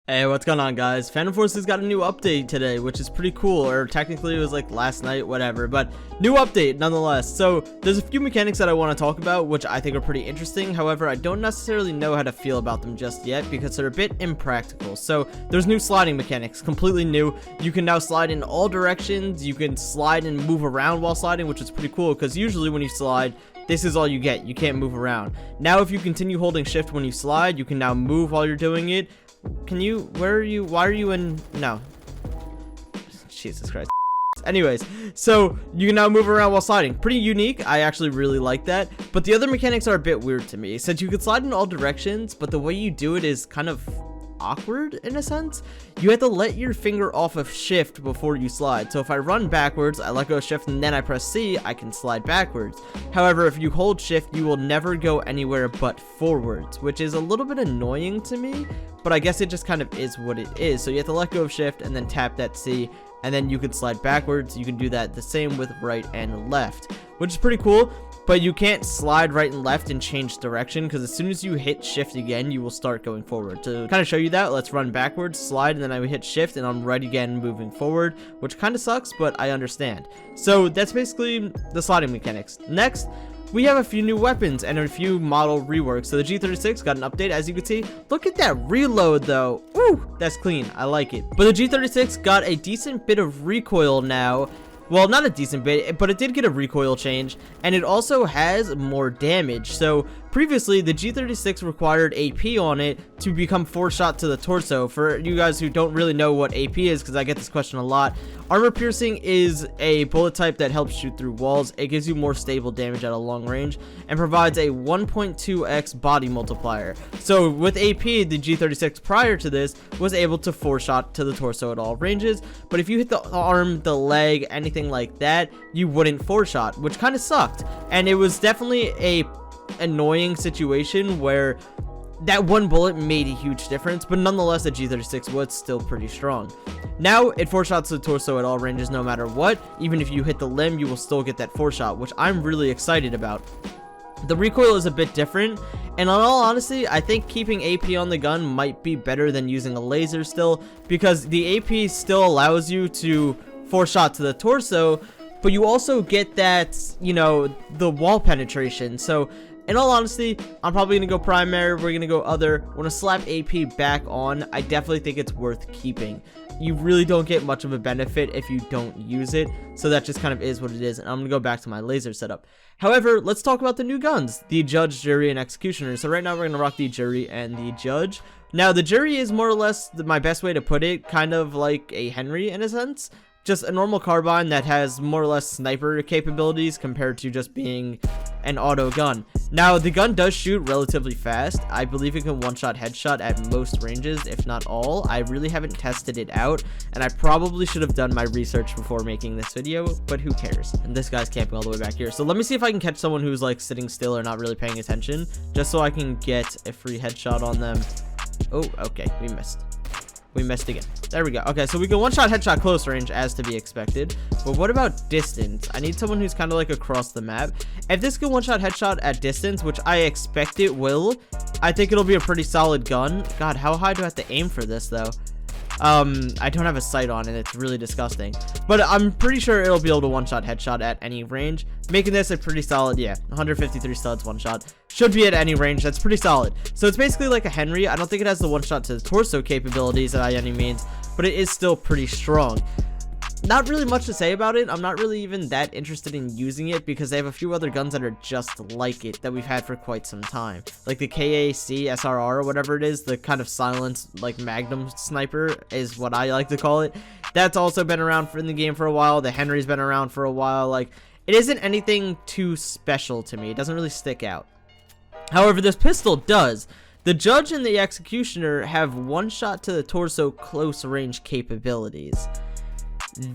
Hey, what's going on, guys? Phantom Forces got a new update today, which is pretty cool, or technically it was like last night, whatever, but new update nonetheless. So there's a few mechanics that I want to talk about, which I think are pretty interesting. However, I don't necessarily know how to feel about them just yet because they're a bit impractical. So there's new sliding mechanics, completely new. You can now slide in all directions. You can slide and move around while sliding, which is pretty cool because usually when you slide, this is all you get. You can't move around. Now, if you continue holding shift when you slide, you can now move while you're doing it. Can you, where are you, why are you in, no, Jesus Christ. Anyways, so you can now move around while sliding. Pretty unique. I actually really like that, but the other mechanics are a bit weird to me. Since you can slide in all directions, but the way you do it is kind of awkward in a sense. You have to let your finger off of shift before you slide. So if I run backwards, I let go of shift and then I press C, I can slide backwards. However, if you hold shift, you will never go anywhere but forwards, which is a little bit annoying to me, but I guess it just kind of is what it is. So you have to let go of shift and then tap that C, and then you can slide backwards. You can do that the same with right and left, which is pretty cool. But you can't slide right and left and change direction, because as soon as you hit shift again, you will start going forward. To kind of show you that, let's run backwards, slide, and then I hit shift and I'm right again moving forward, which kind of sucks, but I understand. So that's basically the sliding mechanics. Next, we have a few new weapons and a few model reworks. So the G36 got an update, as you can see. Look at that reload though. Ooh, that's clean. I like it. But the G36 got a decent bit of recoil now. Well, not a decent bit, but it did get a recoil change, and it also has more damage. So previously, the G36 required AP on it to become 4-shot to the torso. For you guys who don't really know what AP is, because I get this question a lot, armor piercing is a bullet type that helps shoot through walls. It gives you more stable damage at a long range and provides a 1.2x body multiplier. So with AP, the G36 prior to this was able to 4-shot to the torso at all ranges, but if you hit the arm, the leg, anything like that, you wouldn't 4-shot, which kind of sucked. And it was definitely a annoying situation where that one bullet made a huge difference, but nonetheless the G36 was still pretty strong. Now it 4-shots the torso at all ranges no matter what. Even if you hit the limb, you will still get that 4-shot, which I'm really excited about. The recoil is a bit different, and in all honesty, I think keeping AP on the gun might be better than using a laser still, because the AP still allows you to 4-shot to the torso, but you also get that, you know, the wall penetration. So in all honesty, I'm probably going to go primary, we're going to go other. When I slap AP back on, I definitely think it's worth keeping. You really don't get much of a benefit if you don't use it, so that just kind of is what it is, and I'm going to go back to my laser setup. However, let's talk about the new guns, the Judge, Jury, and Executioner. So right now we're going to rock the Jury and the Judge. Now the Jury is more or less my best way to put it, kind of like a Henry in a sense. Just a normal carbine that has more or less sniper capabilities compared to just being an auto gun. Now, the gun does shoot relatively fast. I believe it can one-shot headshot at most ranges, if not all. I really haven't tested it out, and I probably should have done my research before making this video, but who cares? And this guy's camping all the way back here. So let me see if I can catch someone who's like sitting still or not really paying attention, just so I can get a free headshot on them. Oh, okay, we missed. We missed again. There we go. Okay, so we can one-shot headshot close range, as to be expected. But what about distance? I need someone who's kind of like across the map. If this can one-shot headshot at distance, which I expect it will, I think it'll be a pretty solid gun. God, how high do I have to aim for this, though? I don't have a sight on it. It's really disgusting. But I'm pretty sure it'll be able to one-shot headshot at any range, making this a pretty solid, yeah, 153 studs one-shot. Should be at any range. That's pretty solid. So it's basically like a Henry. I don't think it has the one-shot to the torso capabilities by any means, but it is still pretty strong. Not really much to say about it. I'm not really even that interested in using it because they have a few other guns that are just like it that we've had for quite some time. Like the KAC SRR or whatever it is, the kind of silenced like Magnum sniper is what I like to call it. That's also been around in the game for a while. The Henry's been around for a while. Like, it isn't anything too special to me. It doesn't really stick out. However, this pistol does. The Judge and the Executioner have one-shot to the torso close range capabilities.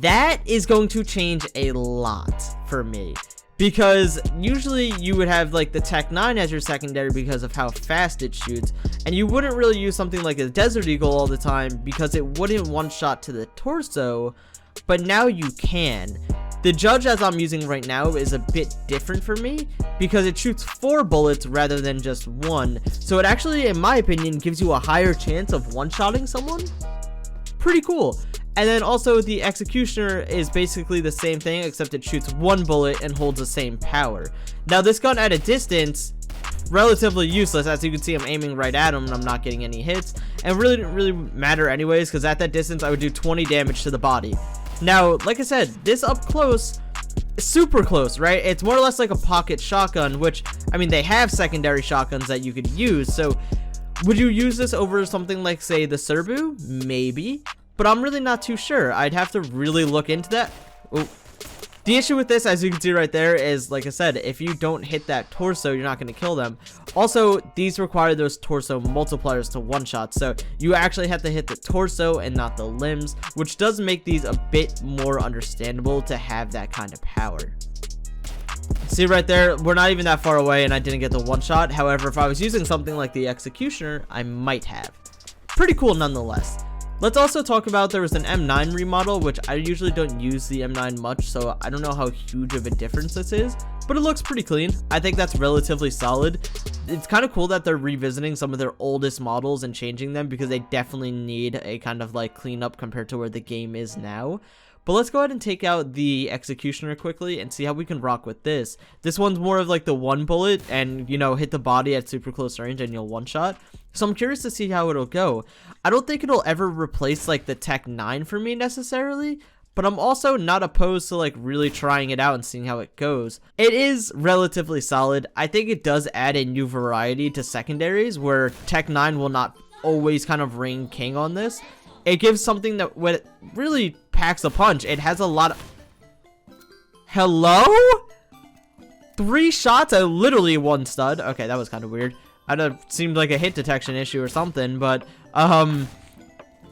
That is going to change a lot for me, because usually you would have like the Tech 9 as your secondary because of how fast it shoots, and you wouldn't really use something like a Desert Eagle all the time because it wouldn't one-shot to the torso, but now you can. The Judge, as I'm using right now, is a bit different for me because it shoots 4 bullets rather than just 1. So it actually, in my opinion, gives you a higher chance of one-shotting someone. Pretty cool. And then also the Executioner is basically the same thing, except it shoots 1 bullet and holds the same power. Now this gun at a distance, relatively useless. As you can see, I'm aiming right at him and I'm not getting any hits, and really didn't really matter anyways, because at that distance I would do 20 damage to the body. Now, like I said, this up close, super close, right? It's more or less like a pocket shotgun, which, I mean, they have secondary shotguns that you could use. So would you use this over something like, say, the Serbu? Maybe, but I'm really not too sure. I'd have to really look into that. Oh. The issue with this, as you can see right there, is, like I said, if you don't hit that torso, you're not going to kill them. Also, these require those torso multipliers to one-shot, so you actually have to hit the torso and not the limbs, which does make these a bit more understandable to have that kind of power. See right there, we're not even that far away and I didn't get the one-shot. However, if I was using something like the Executioner, I might have. Pretty cool nonetheless. Let's also talk about, there was an M9 remodel, which I usually don't use the M9 much, so I don't know how huge of a difference this is, but it looks pretty clean. I think that's relatively solid. It's kind of cool that they're revisiting some of their oldest models and changing them, because they definitely need a kind of like cleanup compared to where the game is now. But let's go ahead and take out the Executioner quickly and see how we can rock with this. This one's more of like the 1 bullet and, you know, hit the body at super close range and you'll one-shot. So I'm curious to see how it'll go. I don't think it'll ever replace like the Tech 9 for me necessarily, but I'm also not opposed to like really trying it out and seeing how it goes. It is relatively solid. I think it does add a new variety to secondaries where Tech 9 will not always kind of reign king on this. It gives something that when it really packs a punch. It has a lot of... Hello? 3 shots? I literally 1 stud. Okay, that was kind of weird. I know it seemed like a hit detection issue or something, but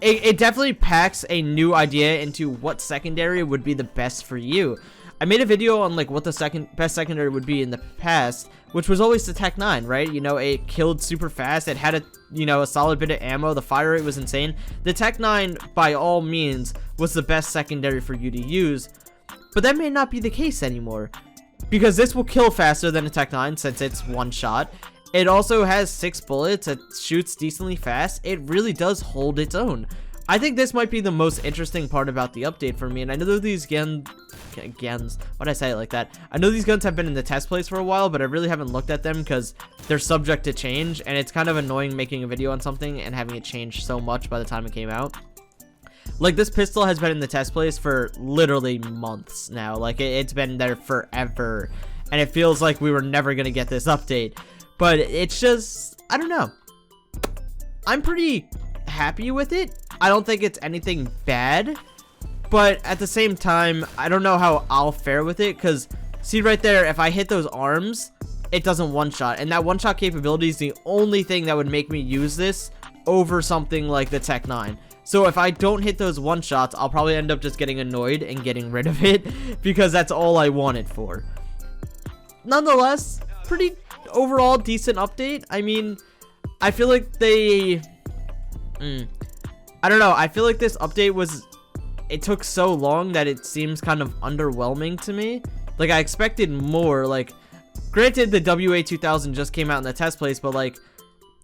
it definitely packs a new idea into what secondary would be the best for you. I made a video on like what the best secondary would be in the past, which was always the Tech 9, right? You know, it killed super fast. It had a solid bit of ammo. The fire rate was insane. The Tech 9, by all means, was the best secondary for you to use, but that may not be the case anymore, because this will kill faster than a Tech 9 since it's 1 shot. It also has 6 bullets. It shoots decently fast. It really does hold its own. I think this might be the most interesting part about the update for me, and I know these guns, why'd I say it like that? I know these guns have been in the test place for a while, but I really haven't looked at them because they're subject to change, and it's kind of annoying making a video on something and having it change so much by the time it came out. Like, this pistol has been in the test place for literally months now. Like, it's been there forever, and it feels like we were never going to get this update, but it's just, I don't know. I'm pretty happy with it. I don't think it's anything bad, but at the same time, I don't know how I'll fare with it, because see right there, if I hit those arms, it doesn't one-shot, and that one-shot capability is the only thing that would make me use this over something like the Tech 9. So if I don't hit those one-shots, I'll probably end up just getting annoyed and getting rid of it, because that's all I want it for. Nonetheless, pretty overall decent update. I mean, I feel like they... I don't know, I feel like this update was... It took so long that it seems kind of underwhelming to me. Like, I expected more. Like, granted, the WA2000 just came out in the test place, but like,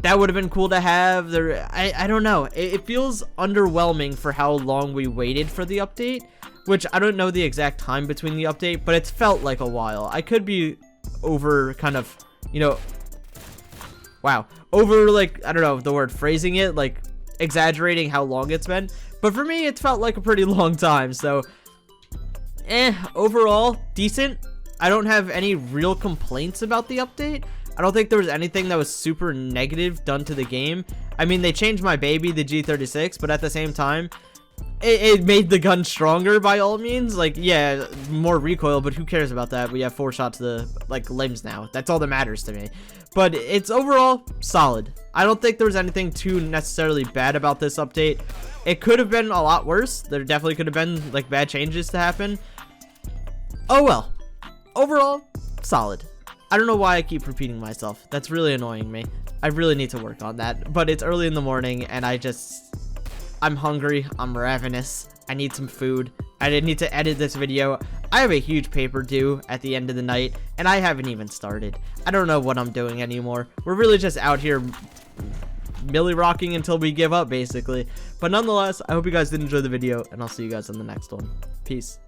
that would have been cool to have. I don't know. It feels underwhelming for how long we waited for the update, which I don't know the exact time between the update, but it's felt like a while. I could be over kind of, you know, wow, over like, I don't know the word, phrasing it, like exaggerating how long it's been. But for me, it's felt like a pretty long time, so overall, decent. I don't have any real complaints about the update. I don't think there was anything that was super negative done to the game. I mean, they changed my baby, the G36, but at the same time, it made the gun stronger by all means. Like, yeah, more recoil, but who cares about that? We have 4 shots to the, like, limbs now. That's all that matters to me. But it's overall solid. I don't think there was anything too necessarily bad about this update. It could have been a lot worse. There definitely could have been, like, bad changes to happen. Oh well. Overall, solid. I don't know why I keep repeating myself. That's really annoying me. I really need to work on that. But it's early in the morning, and I'm hungry. I'm ravenous. I need some food. I didn't need to edit this video. I have a huge paper due at the end of the night, and I haven't even started. I don't know what I'm doing anymore. We're really just out here milli rocking until we give up, basically. But nonetheless, I hope you guys did enjoy the video, and I'll see you guys on the next one. Peace.